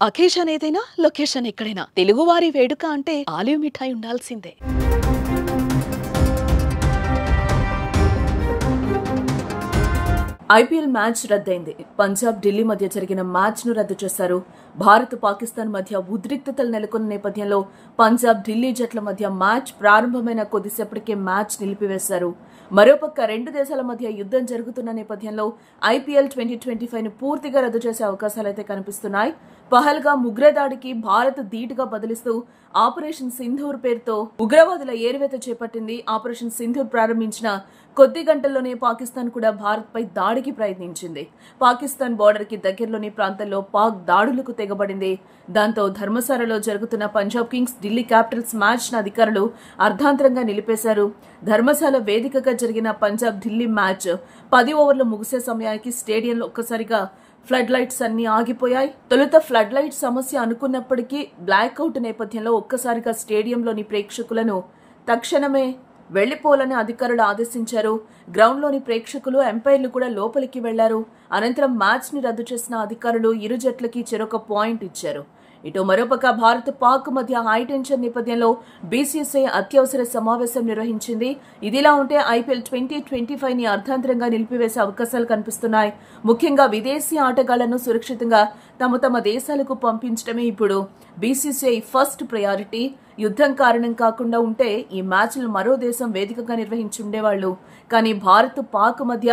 Occasion ఏదైనా location ఎక్కడైనా తెలుగువారి వేడుక అంటే ఆలివ్ మిఠాయి ఉండాల్సిందే. ఐపీఎల్ మ్యాచ్ రద్దయింది. పంజాబ్ ఢిల్లీ మధ్య జరిగిన మ్యాచ్ ను రద్దు చేశారు. భారత్ పాకిస్తాన్ మధ్య ఉద్రిక్తతలు నెలకొన్న నేపథ్యంలో పంజాబ్ ఢిల్లీ జట్ల మధ్య మ్యాచ్ ప్రారంభమైన కొద్దిసేపటికే మ్యాచ్ నిలిపివేశారు. మరోపక్క రెండు దేశాల మధ్య యుద్ధం జరుగుతున్న నేపథ్యంలో ఐపీఎల్ 2025 ను పూర్తిగా రద్దు చేసే అవకాశాలైతే కనిపిస్తున్నాయి. పహల్గామ్ ఉగ్రదాడికి భారత్ ధీటుగా బదిలిస్తూ ఆపరేషన్ సింధూర్ పేరుతో ఉగ్రవాదుల ఏరివేత చేపట్టింది. ఆపరేషన్ సింధూర్ ప్రారంభించిన కొద్ది గంటల్లోనే పాకిస్తాన్ కూడా భారత్ పై దాడికి ప్రయత్నించింది. పాకిస్తాన్ బోర్డర్ కి దగ్గరలోని ప్రాంతాల్లో పాక్ దాడులకు తెగబడింది. దాంతో ధర్మశాలలో జరుగుతున్న Punjab Kings Delhi Capitals match ను అధికారులు అర్ధాంతరంగా నిలిపేశారు. ధర్మశాల వేదికగా జరిగిన పంజాబ్ ఢిల్లీ మ్యాచ్ 10 ఓవర్లు ముగిసే సమయానికి స్టేడియంలో ఒక్కసారిగా ఫ్లడ్ లైట్స్ అన్ని ఆగిపోయాయి. తొలుత ఫ్లడ్ లైట్ సమస్య అనుకున్నప్పటికీ బ్లాక్అవుట్ నేపథ్యంలో ఒక్కసారిగా స్టేడియంలోని ప్రేక్షకులను తక్షణమే వెళ్లిపోవాలని అధికారులు ఆదేశించారు. గ్రౌండ్లోని ప్రేక్షకులు, ఎంపైర్లు కూడా లోపలికి వెళ్లారు. అనంతరం మ్యాచ్ ని రద్దు చేసిన అధికారులు ఇరు జట్లకి చెరొక పాయింట్ ఇచ్చారు. ఇటు మరోపక్క భారత్ పాక్ మధ్య హైటెన్షన్ నేపథ్యంలో బీసీసీఐ అత్యవసర సమావేశం నిర్వహించింది. ఇదిలా ఉంటే ఐపీఎల్ 2025 ని అర్ధాంతరంగా నిలిపివేసే అవకాశాలు కనిపిస్తున్నాయి. ముఖ్యంగా విదేశీ ఆటగాళ్లను సురక్షితంగా తమ దేశాలకు పంపించడమే ఇప్పుడు బీసీసీఐ ఫస్ట్ ప్రయారిటీ. యుద్ధం కారణం కాకుండా ఉంటే ఈ మ్యాచ్లు మరో దేశం వేదికగా నిర్వహించి ఉండేవాళ్లు. కానీ భారత్ పాక్ మధ్య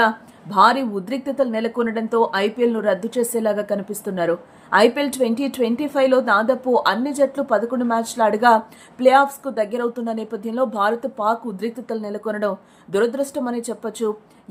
భారీ ఉద్రిక్తతలు నెలకొనడంతో ఐపీఎల్ ను రద్దు చేసేలాగా కనిపిస్తున్నారు. ఐపీఎల్ 2025 లో దాదాపు అన్ని జట్లు 11 మ్యాచ్లు ఆడగా ప్లే ఆఫ్స్ కు దగ్గరవుతున్న నేపథ్యంలో భారత్ పాక్ ఉద్రిక్తతలు నెలకొనడం దురదృష్టమని చెప్పొచ్చు.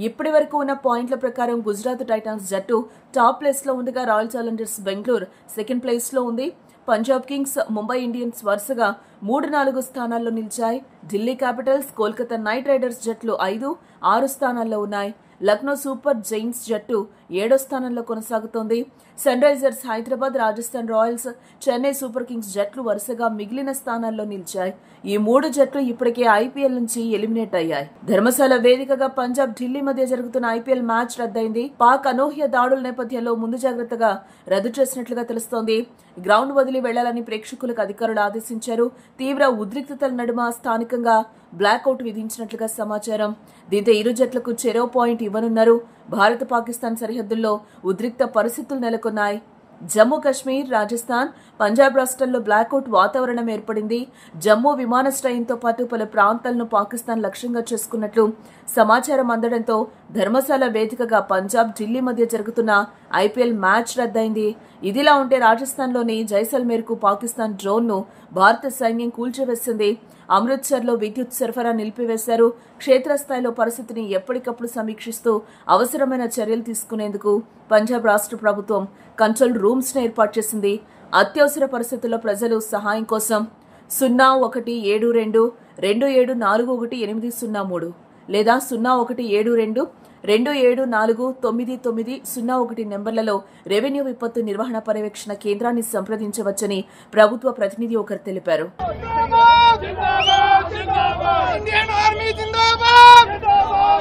ఇప్పటి వరకు ఉన్న పాయింట్ల ప్రకారం గుజరాత్ టైటాన్స్ జట్టు టాప్ ప్లేస్ లో ఉండగా royal Challengers Bengaluru second place లో ఉంది. పంజాబ్ కింగ్స్, ముంబై ఇండియన్స్ వరుసగా 3-4 స్థానాల్లో నిలిచాయి. Delhi Capitals, Kolkata night riders జట్లు 5-6 స్థానాల్లో ఉన్నాయి. లక్నో సూపర్ జైంట్స్ జట్టు 7వ స్థానంలో కొనసాగుతోంది. Sunrisers Hyderabad, Rajasthan Royals, Chennai Super Kings జట్లు వరుసగా మిగిలిన స్థానాల్లో నిలిచాయి. ఈ 3 జట్లు ఇప్పటికే ఐపీఎల్ నుంచి ఎలిమినేట్ అయ్యాయి. ధర్మశాల వేదికగా పంజాబ్ ఢిల్లీ మధ్య జరుగుతున్న ఐపీఎల్ మ్యాచ్ రద్దయింది. పాక్ అనూహ్య దాడుల నేపథ్యంలో ముందు జాగ్రత్తగా రద్దు చేసినట్లుగా తెలుస్తోంది. గ్రౌండ్ వదిలి వెళ్లాలని ప్రేక్షకులకు అధికారులు ఆదేశించారు. తీవ్ర ఉద్రిక్తతల నడుమ స్థానికంగా బ్లాక్అవుట్ విధించినట్లుగా సమాచారం. దీంతో ఇరు జట్లకు చెరో పాయింట్ ఇవ్వనున్నారు. భారత్ పాకిస్తాన్ సరిహద్దుల్లో ఉద్రిక్త పరిస్థితులు నెలకొన్నాయి. జమ్మూ కశ్మీర్, రాజస్థాన్, పంజాబ్ రాష్ట్రాల్లో బ్లాక్అవుట్ వాతావరణం ఏర్పడింది. జమ్మూ విమానాశ్రయంతో పాటు పలు ప్రాంతాలను పాకిస్తాన్ లక్ష్యంగా చేసుకున్నట్లు సమాచారం అందడంతో ధర్మశాల వేదికగా పంజాబ్ ఢిల్లీ మధ్య జరుగుతున్న ఐపీఎల్ మ్యాచ్ రద్దయింది. ఇదిలా ఉంటే రాజస్థాన్లోని జైసల్మేర్ కు పాకిస్తాన్ డ్రోన్ ను భారత సైన్యం కూల్చివేసింది. అమృత్సర్లో విద్యుత్ సరఫరా నిలిపివేశారు. క్షేత్రస్థాయిలో పరిస్థితిని ఎప్పటికప్పుడు సమీక్షిస్తూ అవసరమైన చర్యలు తీసుకునేందుకు పంజాబ్ రాష్ట్ర ప్రభుత్వం కంట్రోల్ రూమ్స్ ను ఏర్పాటు చేసింది. అత్యవసర పరిస్థితుల్లో ప్రజలు సహాయం కోసం 0172274180 లేదా 017227499901 నెంబర్లలో రెవెన్యూ విపత్తు నిర్వహణ పర్యవేక్షణ కేంద్రాన్ని సంప్రదించవచ్చని ప్రభుత్వ ప్రతినిధి ఒకరు తెలిపారు. जिंदाबाद जिंदाबाद इंडियन आर्मी जिंदाबाद जिंदाबाद